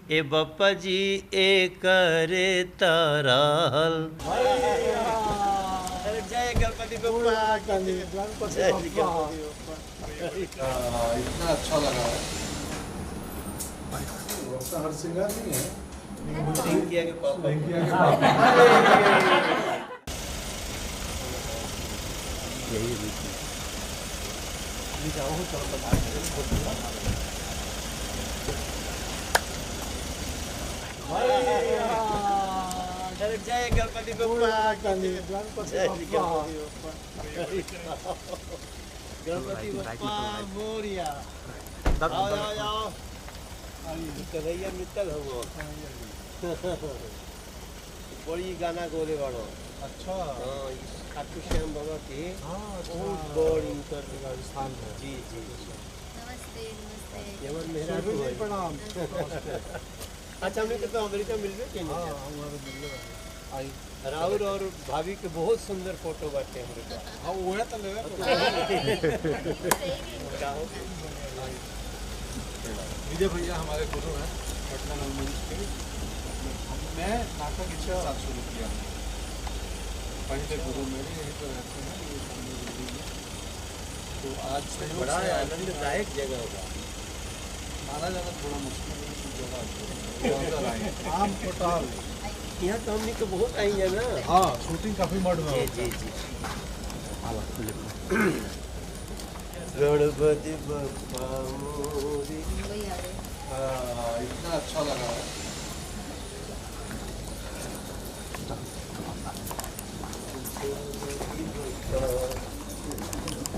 ए बप्पा जी ए करे ताराल। जय गणपति बप्पा। इतना अच्छा लगा है। हर सिंगार नहीं है। पिंकिया के पापा। यही जाओ चलो बता। जय गणपति बप्पा। गणपति बप्पा मोरिया। आओ आओ आओ। कन्हैया मित्तल हो वो। बड़ी गाना गोले वालों। अच्छा। हाँ खाटू श्याम बाबा की बहुत बड़ी राजस्थान है। जी जी नमस्ते नमस्ते। यमन मेरा प्रणाम। अच्छा हमने तो अमेरिका मिल गए कि नहीं? हमारे मिलने आई राहुल और भाभी के बहुत सुंदर फोटो बाटे हमारे पास। हाँ वो है तो लेगा विजय भैया हमारे गुरु हैं पटना नवमंच के। मैं नाटक के साथ शुरू किया। पहले गुरु मेरे यहीं पर रहते हैं। तो आज सहयोग बड़ा से आनंददायक जगह होगा। माना जाना थोड़ा मुश्किल है जगह आम कोटाल। यहाँ तो हमने तो बहुत आई है ना। हाँ शूटिंग काफी मड में जी जी जी। गणपति बप्पा मोरी। वही आ रहे। इतना अच्छा लगा है।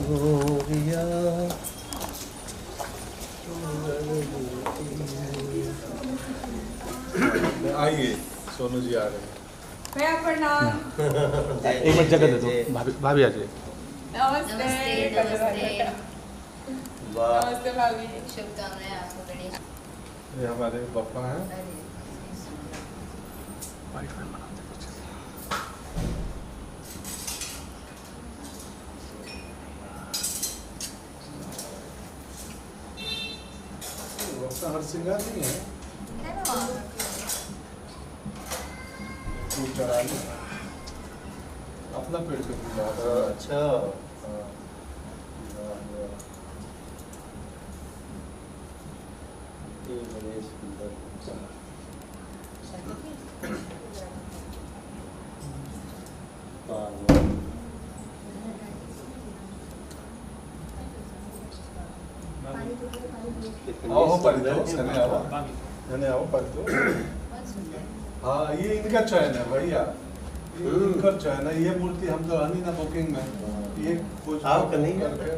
मोरिया आइए सोनू जी आ रहे हैं। भैया प्रणाम। एक मिनट जगह दे दो। भाभी आ जाइए। नमस्ते नमस्ते। वाह नमस्ते भाभी। शुभकामनाएं आपको गणेश। ये हमारे पापा हैं। हर सिंगार नहीं है। है ना वहाँ? फूल चढ़ा ली। अपना पेड़ पे फूल चढ़ा। अच्छा ये बड़े सुंदर। आओ परितो सने आओ सने आओ परितो। हाँ ये इनका चयन है भैया। इनका चयन है। ये मूर्ति हम तो आनी ना बुकिंग में। ये कुछ आओ कन्हैया। करके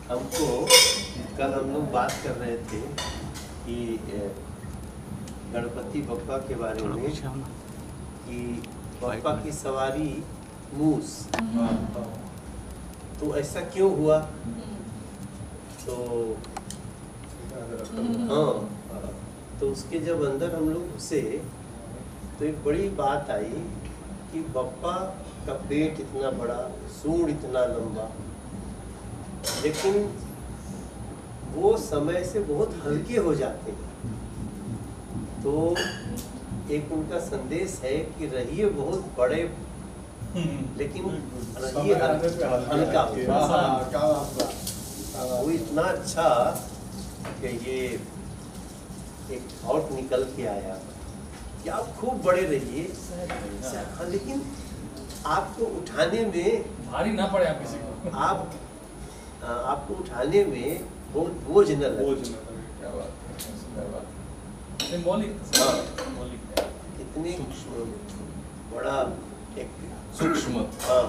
हमको कल हम लोग बात कर रहे थे कि गणपति बप्पा के बारे में कि बप्पा की सवारी मूस। तो ऐसा क्यों हुआ? तो हाँ तो उसके जब अंदर हम लोग घुसे तो एक बड़ी बात आई कि बप्पा का पेट इतना बड़ा, सूंड इतना लंबा, लेकिन वो समय से बहुत हल्के हो जाते हैं। तो एक उनका संदेश है कि रहिए बहुत बड़े लेकिन रहिए हल्का। वो इतना अच्छा कि ये एक थॉट निकल के आया कि आप खूब बड़े रहिए लेकिन आपको उठाने में भारी ना पड़े आप किसी को। आपको उठाने में बहुत बोझ न लगे। क्या बात है। सिंबॉलिक। हाँ सिंबॉलिक। इतनी बड़ा एक सूक्ष्म। हाँ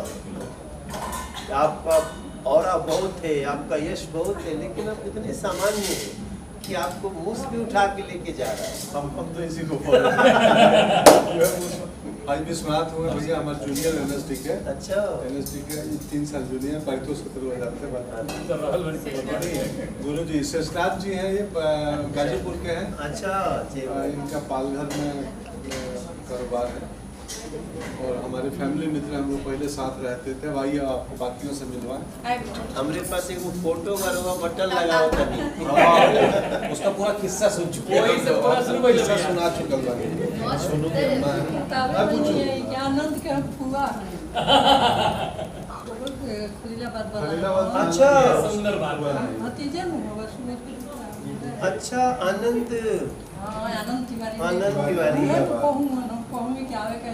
आपका औरा बहुत है, आपका यश बहुत है, लेकिन आप इतने सामान्य हैं कि आपको मूस भी उठा के लेके जा रहा है। हम तो इसी को आज विश्वनाथ हुए भैया हमारे जूनियर एनएसडी के। अच्छा। एनएसडी के 3 साल जूनियर पारितो 17 जाते गुरु जी शेषनाथ जी हैं, ये गाजीपुर के हैं। अच्छा। इनका पालघर में कारोबार है और हमारे फैमिली मित्र हम लोग पहले साथ रहते थे। आइए आपको बाकियों से मिलवाएं। हमारे पास एक वो फोटो वाला बटन लगा होता नहीं, उसका पूरा किस्सा सुन चुके हैं, वही से पूरा शुरू कर किस्सा लिया। सुना चुकल बानी। सुनो के अम्मा है। आनंद का हुआ खलीलाबाद में अच्छा। सुंदर बात है। भतीजे में होगा सुबह अच्छा। आनंद आनंद तिवारी आनंद तिवारी। मैं तो कहूँगी कि आवे के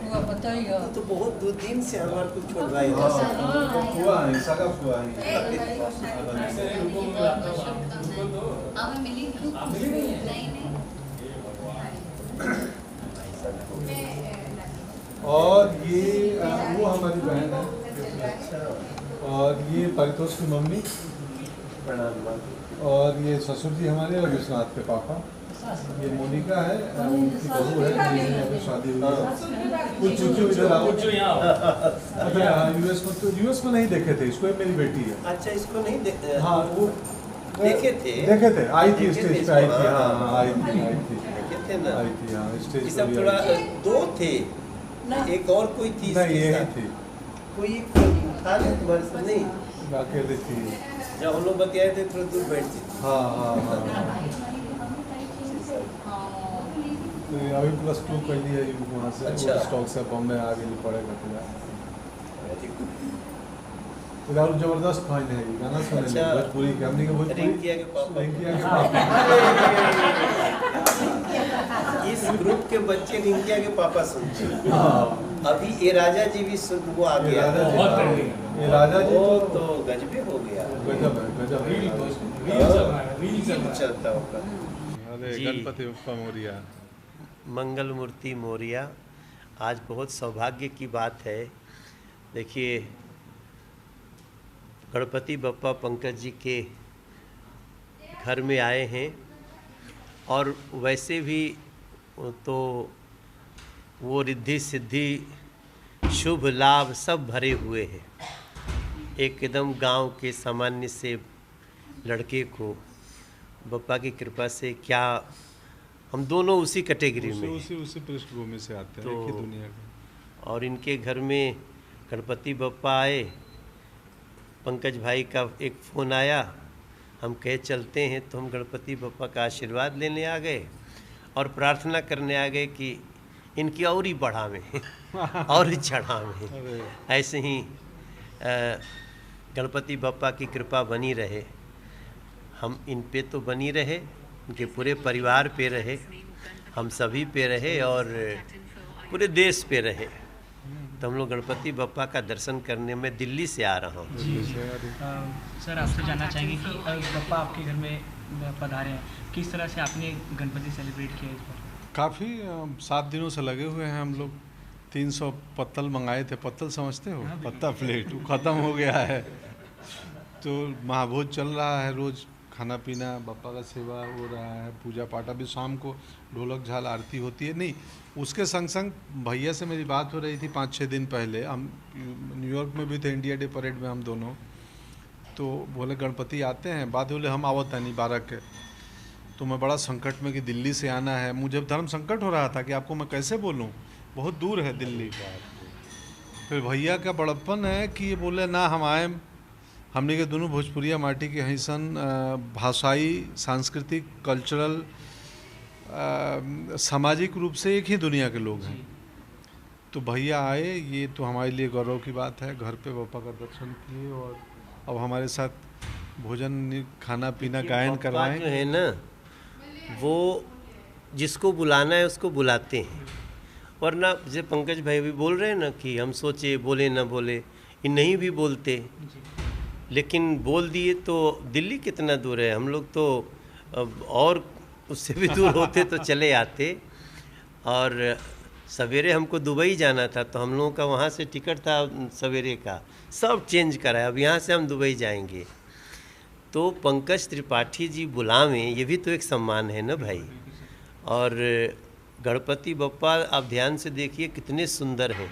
हुआ बताइए। तो बहुत 2 दिन से हमारे को छोड़वाई हाँ, था। फुआ है, सगा फुआ है। हाँ मैं मिली नहीं और ये वो हमारी बहन है और ये परितोष की मम्मी प्रणाम। और ये ससुर जी हमारे और विश्वनाथ के पापा। ये मोनिका है, उनकी बहू है, जिनकी अभी शादी हुई है। कुछ चुचू इधर आओ। कुछ यहाँ आओ। अच्छा यूएस में नहीं देखे थे इसको, ये मेरी बेटी है। अच्छा, इसको नहीं देखे? हाँ वो देखे थे, आई थी देखे थे स्टेज पे, आई इसको, थी। हाँ। हाँ आई थी देखे थे ना। आई थी हाँ स्टेज ये पे सब भी थोड़ा आई थी। 2 थे, एक और कोई थी नहीं इसके यही साथ? थी, कोई था नहीं तुम्हारे साथ? नहीं, अकेले थी। जब हम लोग बतियाए थे थोड़ा दूर बैठती थी। हाँ हाँ हाँ तो अभी +2 कर लिया वहाँ से। अच्छा। वो स्टॉक से बॉम्बे आ गई पड़ेगा फिलहाल। फिलहाल जबरदस्त फाइन है ये गाना सुने अच्छा। भोजपुरी के, हमने के भोजपुरी रिंकिया के पापा। रिंकिया के पापा। इस ग्रुप के बच्चे रिंकिया के पापा सुनते हैं। हाँ अभी ये राजा जी भी सुन, वो आ ये गया। राजा जी, बहुत हाँ, trending ये राजा जी वो तो तो गजबे हो गया। गजब है, गजब है। रील चल रहा है, रील चल रहा है। चलता होगा। अरे जी। गणपति बप्पा मोरिया। मंगल मूर्ति मोरिया। आज बहुत सौभाग्य की बात है। देखिए, गणपति बप्पा पंकज जी के घर में आए हैं और वैसे भी तो वो रिद्धि सिद्धि शुभ लाभ सब भरे हुए हैं। एकदम गांव के सामान्य से लड़के को बप्पा की कृपा से, क्या हम दोनों उसी कैटेगरी में हैं। उसी पृष्ठभूमि से आते हैं, तो एक ही दुनिया के। और इनके घर में गणपति बप्पा आए। पंकज भाई का एक फ़ोन आया, हम कहे चलते हैं, तो हम गणपति बप्पा का आशीर्वाद लेने आ गए और प्रार्थना करने आ गए कि इनकी और ही बढ़ावें और ही चढ़ावें। अरे ऐसे ही गणपति बप्पा की कृपा बनी रहे, हम इन पे तो बनी रहे, उनके पूरे परिवार पे रहे, हम सभी पे रहे और पूरे देश पे रहे। तो हम लोग गणपति बप्पा का दर्शन करने में दिल्ली से आ रहा हूँ। सर आपसे जानना चाहेंगे कि बप्पा आपके घर में पधारे हैं, किस तरह से आपने गणपति सेलिब्रेट किया इस बार? काफ़ी 7 दिनों से लगे हुए हैं हम लोग। 300 पत्तल मंगाए थे, पत्तल समझते हो, पत्ता प्लेट, वो ख़त्म हो गया है। तो महाभोज चल रहा है, रोज़ खाना पीना, बप्पा का सेवा हो रहा है, पूजा पाठ। अभी शाम को ढोलक झाल आरती होती है। नहीं, उसके संग संग भैया से मेरी बात हो रही थी 5-6 दिन पहले। हम न्यूयॉर्क में भी थे, इंडिया डे परेड में हम दोनों। तो बोले गणपति आते हैं, बात बोले हम आवत है नहीं 12 के। तो मैं बड़ा संकट में कि दिल्ली से आना है, मुझे धर्म संकट हो रहा था कि आपको मैं कैसे बोलूं, बहुत दूर है दिल्ली। फिर भैया का बड़प्पन है कि ये बोले ना हम आए, हमने के दोनों भोजपुरिया माटी के हैसन, भाषाई, सांस्कृतिक, कल्चरल, सामाजिक रूप से एक ही दुनिया के लोग हैं। तो भैया आए, ये तो हमारे लिए गौरव की बात है। घर पे बप्पा का दर्शन किए और अब हमारे साथ भोजन, खाना पीना, गायन करवाएं। जो है ना, वो जिसको बुलाना है उसको बुलाते हैं। वरना जैसे पंकज भाई भी बोल रहे हैं ना कि हम सोचे बोले ना बोले, ये नहीं भी बोलते, लेकिन बोल दिए तो दिल्ली कितना दूर है, हम लोग तो और उससे भी दूर होते तो चले आते। और सवेरे हमको दुबई जाना था, तो हम लोगों का वहाँ से टिकट था सवेरे का, सब चेंज कराया, अब यहाँ से हम दुबई जाएंगे। तो पंकज त्रिपाठी जी बुलावें, ये भी तो एक सम्मान है ना भाई। और गणपति बप्पा आप ध्यान से देखिए कितने सुंदर हैं,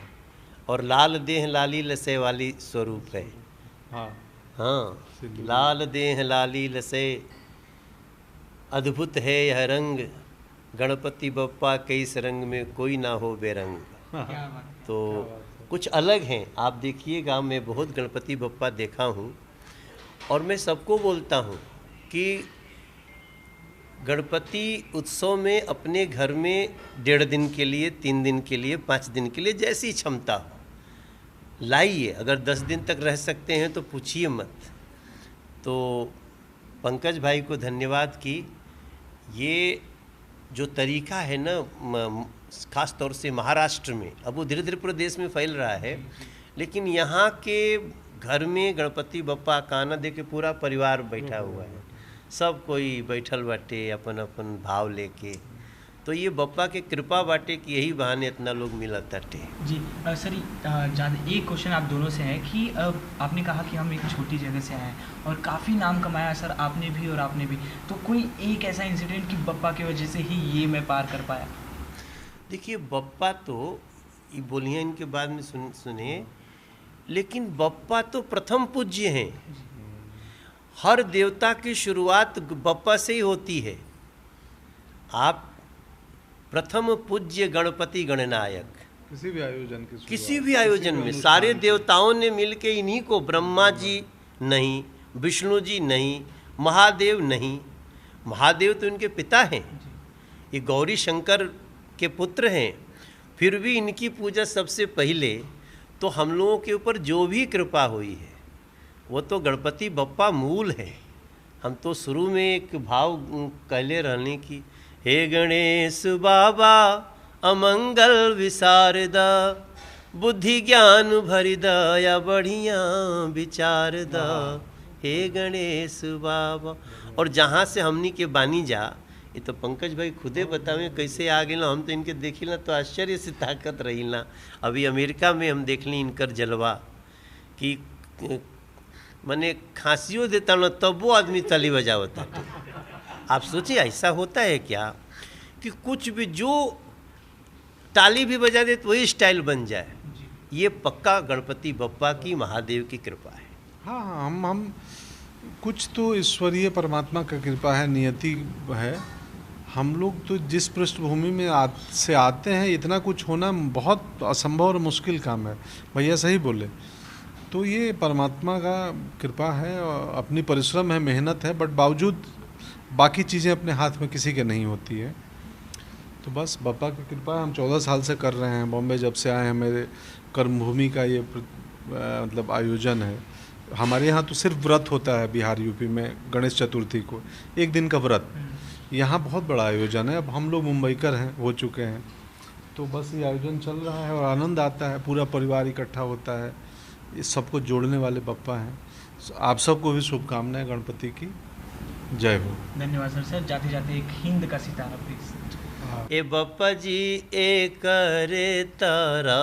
और लाल देह लाली लसे वाली स्वरूप है। हाँ हाँ, लाल देह लाली लसे, अद्भुत है यह रंग, गणपति बप्पा के इस रंग में कोई ना हो बेरंग। क्या बात है। तो कुछ अलग हैं। आप देखिएगा, मैं बहुत गणपति बप्पा देखा हूँ, और मैं सबको बोलता हूँ कि गणपति उत्सव में अपने घर में 1.5 दिन के लिए, 3 दिन के लिए, 5 दिन के लिए, जैसी क्षमता हो लाइए। अगर 10 दिन तक रह सकते हैं तो पूछिए मत। तो पंकज भाई को धन्यवाद कि ये जो तरीका है ना, ख़ास तौर से महाराष्ट्र में, अब वो धीरे धीरे पूरे देश में फैल रहा है, लेकिन यहाँ के घर में गणपति बप्पा का आना दे के पूरा परिवार बैठा हुआ है, सब कोई बैठल बाटे अपन अपन भाव लेके। तो ये बप्पा के कृपा बाटे कि यही बहाने इतना लोग मिलत बाटे। जी सर, ज़्यादा एक क्वेश्चन आप दोनों से है कि आपने कहा कि हम एक छोटी जगह से आए हैं और काफ़ी नाम कमाया सर, आपने भी और आपने भी, तो कोई एक ऐसा इंसिडेंट कि बप्पा की वजह से ही ये मैं पार कर पाया? देखिए, बप्पा तो ये बोलिए इनके बाद में सुने, लेकिन बप्पा तो प्रथम पूज्य हैं। हर देवता की शुरुआत बप्पा से ही होती है। आप प्रथम पूज्य गणपति गणनायक, किसी भी आयोजन की किसी भी आयोजन में सारे देवताओं ने मिलके इन्हीं को, ब्रह्मा जी नहीं, विष्णु जी नहीं, महादेव नहीं, महादेव तो इनके पिता हैं, ये गौरी शंकर के पुत्र हैं, फिर भी इनकी पूजा सबसे पहले। तो हम लोगों के ऊपर जो भी कृपा हुई है वो तो गणपति बप्पा मूल है। हम तो शुरू में एक भाव कहले रहने की, हे गणेश बाबा अमंगल विसारदा, बुद्धि ज्ञान भरिदा या बढ़िया विचार दा, हे गणेश बाबा। और जहाँ से हमनी के बानी जा, ये तो पंकज भाई खुदे बतावे कैसे आ गए ना, हम तो इनके देखी ना तो आश्चर्य से ताकत रही ना। अभी अमेरिका में हम देख ली इनकर जलवा कि मने खांसियों देता ना तब वो आदमी ताली बजावता। आप सोचिए ऐसा होता है क्या कि कुछ भी जो ताली भी बजा दे तो वही स्टाइल बन जाए। ये पक्का गणपति बप्पा की, महादेव की कृपा है। हाँ, हम कुछ तो ईश्वरीय परमात्मा का कृपा है, नियति है। हम लोग तो जिस पृष्ठभूमि में से आते हैं, इतना कुछ होना बहुत असंभव और मुश्किल काम है। भैया सही बोले। तो ये परमात्मा का कृपा है, और अपनी परिश्रम है, मेहनत है, बट बावजूद बाकी चीज़ें अपने हाथ में किसी के नहीं होती है। तो बस बप्पा की कृपा हम 14 साल से कर रहे हैं। बॉम्बे जब से आए हैं, मेरे कर्मभूमि का ये मतलब आयोजन है। हमारे यहाँ तो सिर्फ व्रत होता है बिहार यूपी में, गणेश चतुर्थी को 1 दिन का व्रत। यहाँ बहुत बड़ा आयोजन है। अब हम लोग मुंबईकर हैं, हो चुके हैं, तो बस ये आयोजन चल रहा है और आनंद आता है। पूरा परिवार इकट्ठा होता है। ये सबको जोड़ने वाले बप्पा हैं। आप सबको भी शुभकामनाएं गणपति की। जय हो। धन्यवाद सर। सर जाते जाते एक हिंद का सितारा प्लीज। ए बप्पा जी ए करे तारा